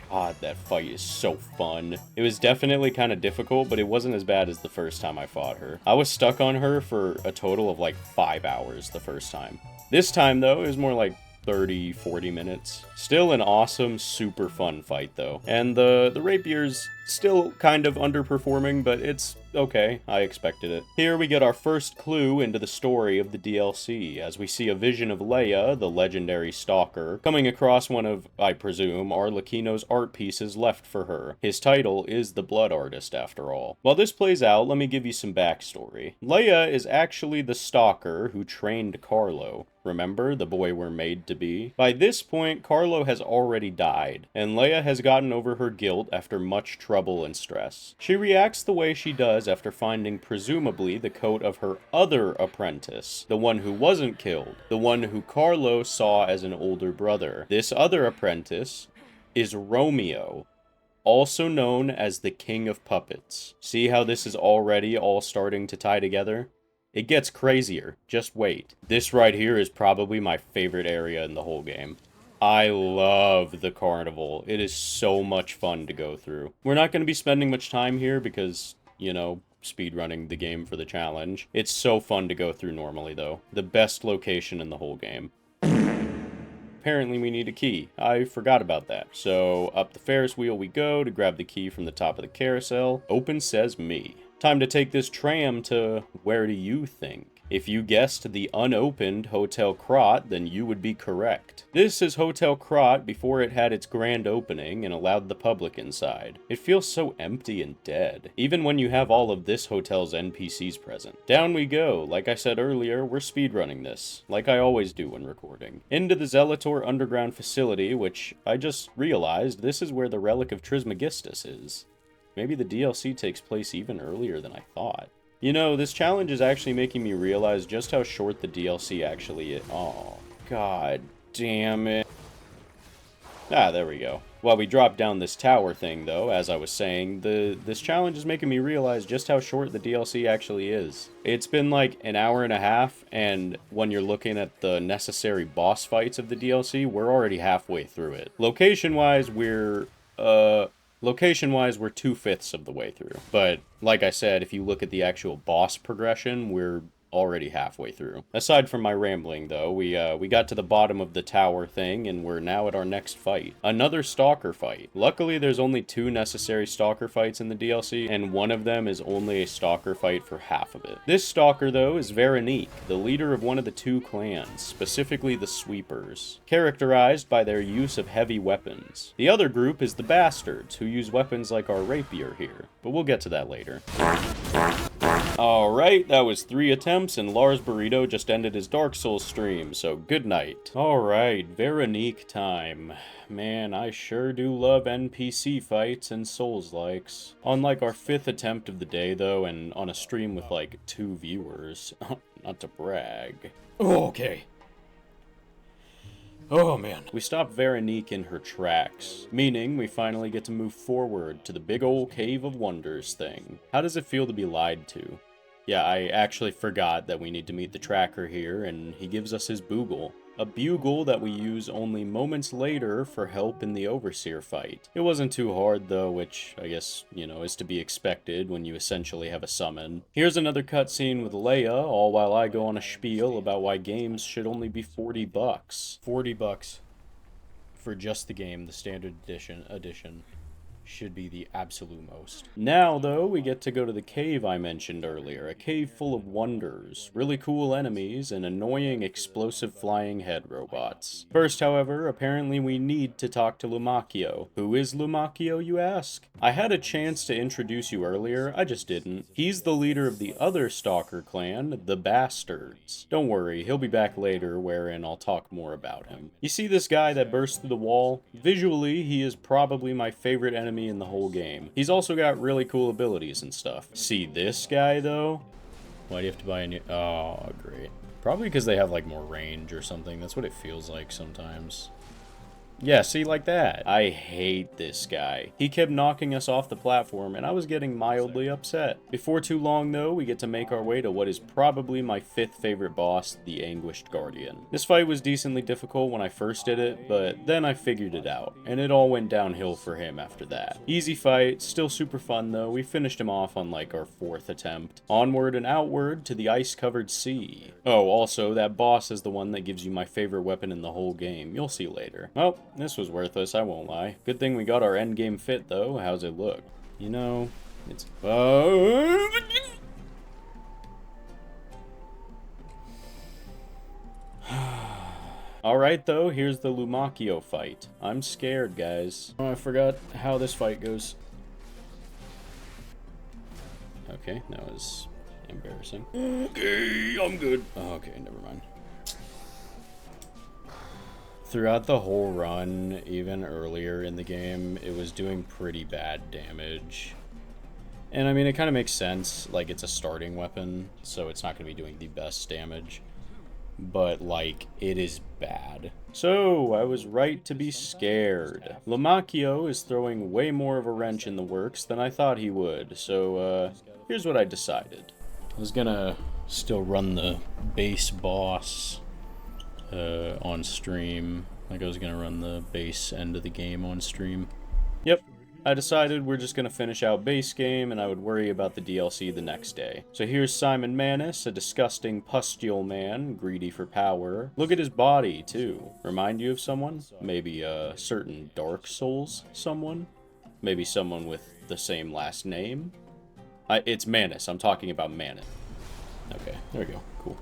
God, that fight is so fun. It was definitely kind of difficult, but it wasn't as bad as the first time I fought her. I was stuck on her for a total of like 5 hours the first time. This time though, it was more like 30-40 minutes. Still an awesome, super fun fight though. And the rapier's still kind of underperforming, but it's okay. I expected it. Here we get our first clue into the story of the DLC, as we see a vision of Leia, the legendary stalker, coming across one of, I presume, Arlecchino's art pieces left for her. His title is The Blood Artist, after all. While this plays out, let me give you some backstory. Leia is actually the stalker who trained Carlo. Remember, the boy we're made to be? By this point, Carlo has already died, and Leia has gotten over her guilt after much trouble and stress. She reacts the way she does after finding presumably the coat of her other apprentice, the one who wasn't killed, the one who Carlo saw as an older brother. This other apprentice is Romeo, also known as the King of Puppets. See how this is already all starting to tie together? It gets crazier. Just wait. This right here is probably my favorite area in the whole game. I love the carnival. It is so much fun to go through. We're not going to be spending much time here because, you know, speedrunning the game for the challenge. It's so fun to go through normally, though. The best location in the whole game. Apparently we need a key. I forgot about that. So up the Ferris wheel we go to grab the key from the top of the carousel. Open says me. Time to take this tram to, where do you think? If you guessed the unopened Hotel Krat, then you would be correct. This is Hotel Krat before it had its grand opening and allowed the public inside. It feels so empty and dead, even when you have all of this hotel's NPCs present. Down we go. Like I said earlier, we're speedrunning this, like I always do when recording. Into the Zelator underground facility, which I just realized this is where the relic of Trismegistus is. Maybe the DLC takes place even earlier than I thought. You know, this challenge is actually making me realize just how short the DLC actually is. Oh, god damn it. Ah, there we go. While we drop down this tower thing, though, as I was saying, this challenge is making me realize just how short the DLC actually is. It's been like an hour and a half, and when you're looking at the necessary boss fights of the DLC, we're already halfway through it. Location-wise, we're 2/5 of the way through. But, like I said, if you look at the actual boss progression, we're already halfway through. Aside from my rambling, though, we got to the bottom of the tower thing, and we're now at our next fight. Another stalker fight. Luckily, there's only 2 necessary stalker fights in the DLC, and one of them is only a stalker fight for half of it. This stalker, though, is Veronique, the leader of one of the 2 clans, specifically the Sweepers, characterized by their use of heavy weapons. The other group is the Bastards, who use weapons like our rapier here, but we'll get to that later. Alright, that was 3 attempts, and Lars Burrito just ended his Dark Souls stream, so good night. Alright, Veronique time. Man, I sure do love NPC fights and Souls-likes. On like our 5th attempt of the day, though, and on a stream with like 2 viewers. Not to brag. Okay. Oh man. We stop Veronique in her tracks, meaning we finally get to move forward to the big ol' Cave of Wonders thing. How does it feel to be lied to? Yeah, I actually forgot that we need to meet the tracker here, and he gives us his bugle. A bugle that we use only moments later for help in the Overseer fight. It wasn't too hard though, which I guess, you know, is to be expected when you essentially have a summon. Here's another cutscene with Leia, all while I go on a spiel about why games should only be $40. $40 for just the game, the standard edition. Should be the absolute most. Now, though, we get to go to the cave I mentioned earlier, a cave full of wonders, really cool enemies, and annoying explosive flying head robots. First, however, apparently we need to talk to Lumacchio. Who is Lumacchio, you ask? I had a chance to introduce you earlier, I just didn't. He's the leader of the other Stalker clan, the Bastards. Don't worry, he'll be back later, wherein I'll talk more about him. You see this guy that burst through the wall? Visually, he is probably my favorite enemy in the whole game. He's also got really cool abilities and stuff. See this guy though? Why do you have to buy a new... Oh, great. Probably because they have like more range or something. That's what it feels like sometimes. Yeah, see, like that. I hate this guy. He kept knocking us off the platform, and I was getting mildly upset. Before too long, though, we get to make our way to what is probably my 5th favorite boss, the Anguished Guardian. This fight was decently difficult when I first did it, but then I figured it out, and it all went downhill for him after that. Easy fight, still super fun, though. We finished him off on, like, our 4th attempt. Onward and outward to the ice-covered sea. Oh, also, that boss is the one that gives you my favorite weapon in the whole game. You'll see later. Well, this was worthless, I won't lie. Good thing we got our endgame fit, though. How's it look? You know, it's... Alright, though, here's the Lumacchio fight. I'm scared, guys. Oh, I forgot how this fight goes. Okay, that was embarrassing. Okay, I'm good. Okay, never mind. Throughout the whole run, even earlier in the game, it was doing pretty bad damage. And I mean, it kind of makes sense, like it's a starting weapon, so it's not going to be doing the best damage. But, like, it is bad. So, I was right to be scared. Lumacchio is throwing way more of a wrench in the works than I thought he would, so, here's what I decided. I was gonna still run the base boss on stream. Like I was gonna run the base end of the game on stream. Yep, I decided we're just gonna finish out base game and I would worry about the DLC the next day. So here's Simon Manus, a disgusting pustule man, greedy for power. Look at his body, too. Remind you of someone? Maybe a certain Dark Souls someone? Maybe someone with the same last name? It's Manus, I'm talking about Manus. Okay, there we go, cool.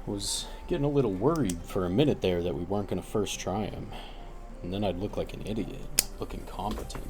Was getting a little worried for a minute there that we weren't going to first try him. And then I'd look like an idiot, look incompetent.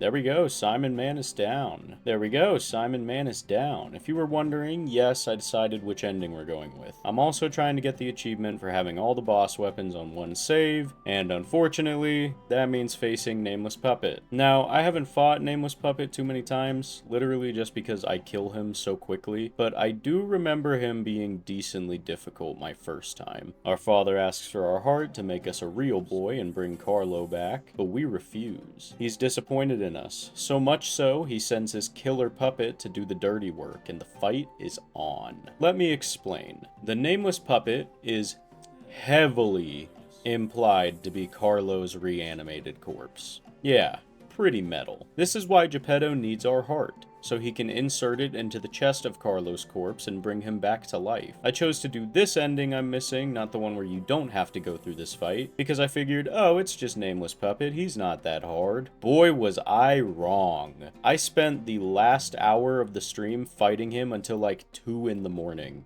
There we go, Simon Manus down. There we go, Simon Manus down. If you were wondering, yes, I decided which ending we're going with. I'm also trying to get the achievement for having all the boss weapons on one save, and unfortunately, that means facing Nameless Puppet. Now, I haven't fought Nameless Puppet too many times, literally just because I kill him so quickly, but I do remember him being decently difficult my first time. Our father asks for our heart to make us a real boy and bring Carlo back, but we refuse. He's disappointed in us. So much so, he sends his killer puppet to do the dirty work, and the fight is on. Let me explain. The Nameless Puppet is heavily implied to be Carlo's reanimated corpse. Yeah, pretty metal. This is why Geppetto needs our heart, so he can insert it into the chest of Carlo's corpse and bring him back to life. I chose to do this ending I'm missing, not the one where you don't have to go through this fight, because I figured, oh, it's just Nameless Puppet, he's not that hard. Boy, was I wrong. I spent the last hour of the stream fighting him until like 2 in the morning.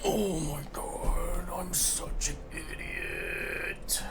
Oh my god, I'm such an idiot.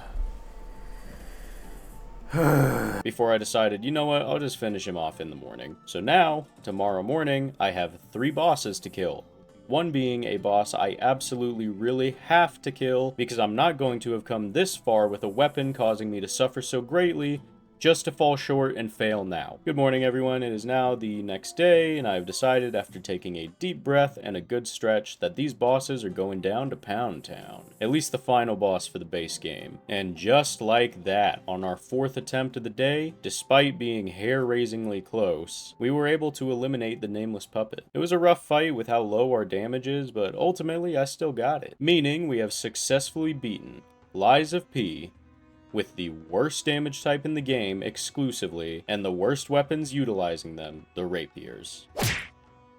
Before I decided, you know what, I'll just finish him off in the morning. So now, tomorrow morning, I have 3 bosses to kill. One being a boss I absolutely really have to kill because I'm not going to have come this far with a weapon causing me to suffer so greatly just to fall short and fail now. Good morning, everyone. It is now the next day, and I've decided after taking a deep breath and a good stretch that these bosses are going down to Pound Town. At least the final boss for the base game. And just like that, on our 4th attempt of the day, despite being hair-raisingly close, we were able to eliminate the nameless puppet. It was a rough fight with how low our damage is, but ultimately I still got it. Meaning we have successfully beaten Lies of P with the worst damage type in the game exclusively, and the worst weapons utilizing them, the rapiers.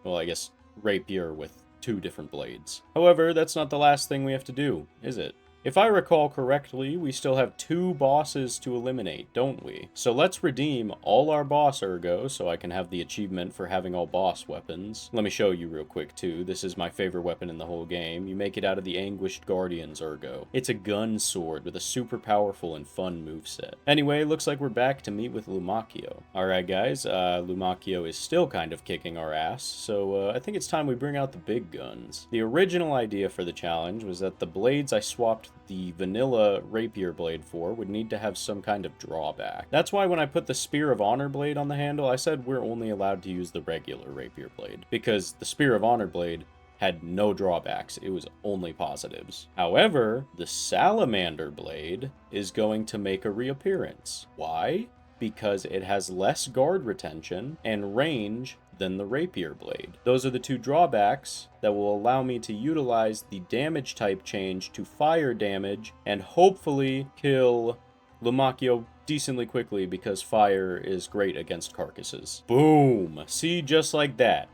Well, I guess rapier with 2 different blades. However, that's not the last thing we have to do, is it? If I recall correctly, we still have 2 bosses to eliminate, don't we? So let's redeem all our boss ergo so I can have the achievement for having all boss weapons. Let me show you real quick too. This is my favorite weapon in the whole game. You make it out of the Anguished Guardian's ergo. It's a gun sword with a super powerful and fun moveset. Anyway, looks like we're back to meet with Lumakio. Alright guys, Lumakio is still kind of kicking our ass, so I think it's time we bring out the big guns. The original idea for the challenge was that the blades I swapped the vanilla rapier blade for would need to have some kind of drawback. That's why when I put the Spear of Honor blade on the handle, I said we're only allowed to use the regular rapier blade, because the Spear of Honor blade had no drawbacks, it was only positives. However, the Salamander blade is going to make a reappearance. Why? Because it has less guard retention and range than the rapier blade. Those are the 2 drawbacks that will allow me to utilize the damage type change to fire damage and hopefully kill Lumakio decently quickly because fire is great against carcasses. Boom! See, just like that.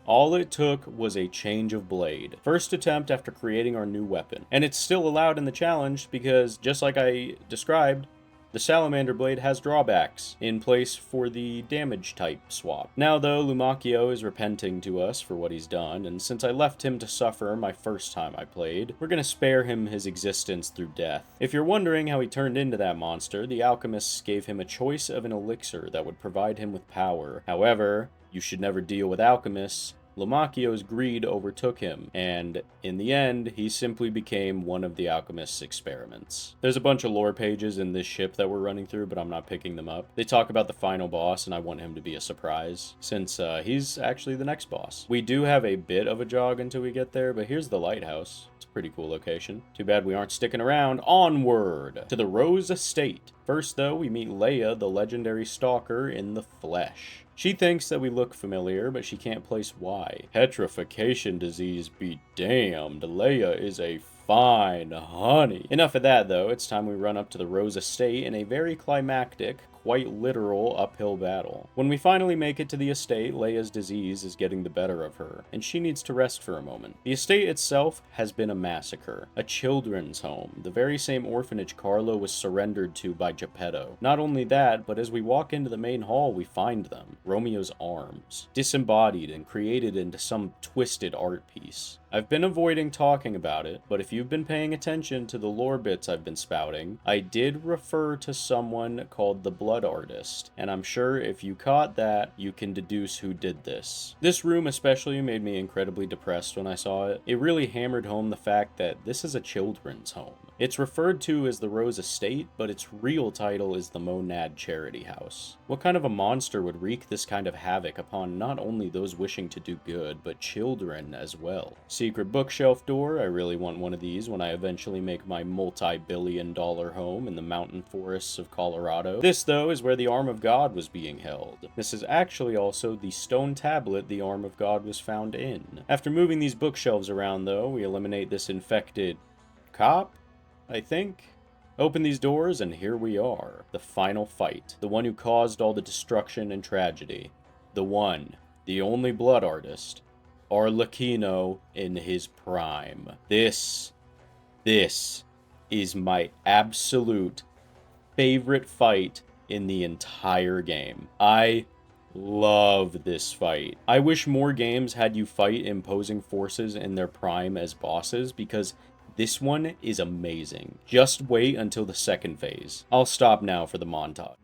All it took was a change of blade. First attempt after creating our new weapon. And it's still allowed in the challenge because, just like I described, the Salamander blade has drawbacks in place for the damage type swap. Now though, Lumakio is repenting to us for what he's done, and since I left him to suffer my first time I played, we're gonna spare him his existence through death. If you're wondering how he turned into that monster, the alchemists gave him a choice of an elixir that would provide him with power. However, you should never deal with alchemists. Lumakio's greed overtook him, and in the end, he simply became one of the alchemist's experiments. There's a bunch of lore pages in this ship that we're running through, but I'm not picking them up. They talk about the final boss, and I want him to be a surprise, since he's actually the next boss. We do have a bit of a jog until we get there, but here's the lighthouse. It's a pretty cool location. Too bad we aren't sticking around. Onward to the Rose Estate. First, though, we meet Leia, the legendary stalker, in the flesh. She thinks that we look familiar, but she can't place why. Petrification disease be damned. Leia is a fine honey. Enough of that, though. It's time we run up to the Rose Estate in a very climactic, quite literal uphill battle. When we finally make it to the estate, Leia's disease is getting the better of her, and she needs to rest for a moment. The estate itself has been a massacre. A children's home, the very same orphanage Carlo was surrendered to by Geppetto. Not only that, but as we walk into the main hall, we find them. Romeo's arms, disembodied and created into some twisted art piece. I've been avoiding talking about it, but if you've been paying attention to the lore bits I've been spouting, I did refer to someone called the Blood Artist, and I'm sure if you caught that, you can deduce who did this. This room especially made me incredibly depressed when I saw it. It really hammered home the fact that this is a children's home. It's referred to as the Rose Estate, but its real title is the Monad Charity House. What kind of a monster would wreak this kind of havoc upon not only those wishing to do good, but children as well? Secret bookshelf door, I really want one of these when I eventually make my multi-billion-dollar home in the mountain forests of Colorado. This, though, is where the Arm of God was being held. This is actually also the stone tablet the Arm of God was found in. After moving these bookshelves around, though, we eliminate this infected cop, I think. Open these doors, and here we are. The final fight. The one who caused all the destruction and tragedy. The one, the only Blood Artist. Arlecchino in his prime. This is my absolute favorite fight in the entire game. I love this fight. I wish more games had you fight imposing forces in their prime as bosses, because this one is amazing. Just wait until the second phase. I'll stop now for the montage.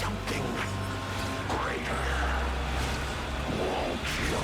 something greater. Won't you?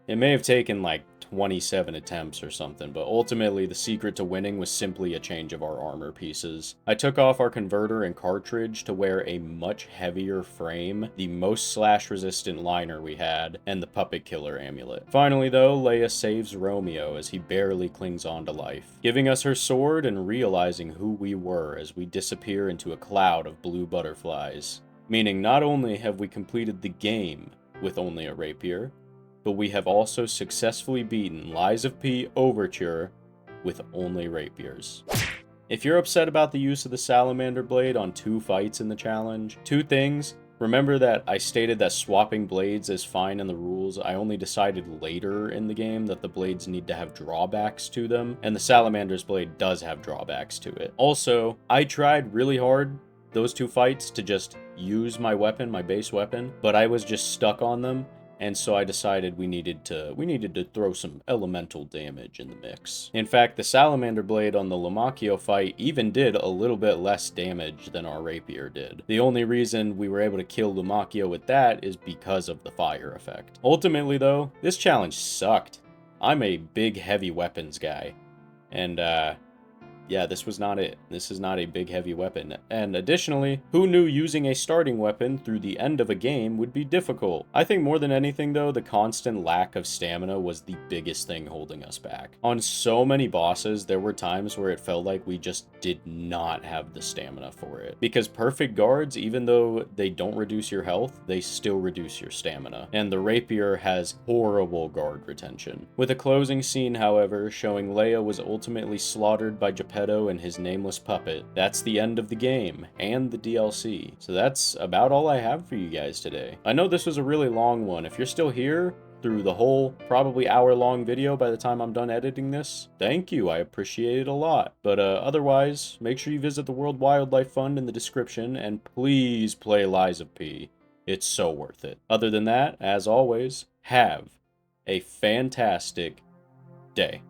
It may have taken like 27 attempts or something, but ultimately the secret to winning was simply a change of our armor pieces. I took off our converter and cartridge to wear a much heavier frame, the most slash resistant liner we had, and the puppet killer amulet. Finally though, Leia saves Romeo as he barely clings on to life, giving us her sword and realizing who we were as we disappear into a cloud of blue butterflies. Meaning not only have we completed the game with only a rapier, but we have also successfully beaten Lies of P Overture with only rapiers. If you're upset about the use of the salamander blade on 2 fights in the challenge, 2 things. Remember that I stated that swapping blades is fine in the rules. I only decided later in the game that the blades need to have drawbacks to them, and the salamander's blade does have drawbacks to it. Also, I tried really hard those 2 fights to just use my weapon, my base weapon, but I was just stuck on them. And so I decided we needed to throw some elemental damage in the mix. In fact, the salamander blade on the Lumacchio fight even did a little bit less damage than our rapier did. The only reason we were able to kill Lumacchio with that is because of the fire effect. Ultimately though, this challenge sucked. I'm a big heavy weapons guy. And yeah, this was not it. This is not a big heavy weapon. And additionally, who knew using a starting weapon through the end of a game would be difficult? I think more than anything though, the constant lack of stamina was the biggest thing holding us back. On so many bosses, there were times where it felt like we just did not have the stamina for it. Because perfect guards, even though they don't reduce your health, they still reduce your stamina. And the rapier has horrible guard retention. With a closing scene, however, showing Leia was ultimately slaughtered by Geppetto and his nameless puppet. That's the end of the game and the DLC. So that's about all I have for you guys today. I know this was a really long one. If you're still here through the whole probably hour-long video by the time I'm done editing this, thank you. I appreciate it a lot. But otherwise, make sure you visit the World Wildlife Fund in the description and please play Lies of P. It's so worth it. Other than that, as always, have a fantastic day.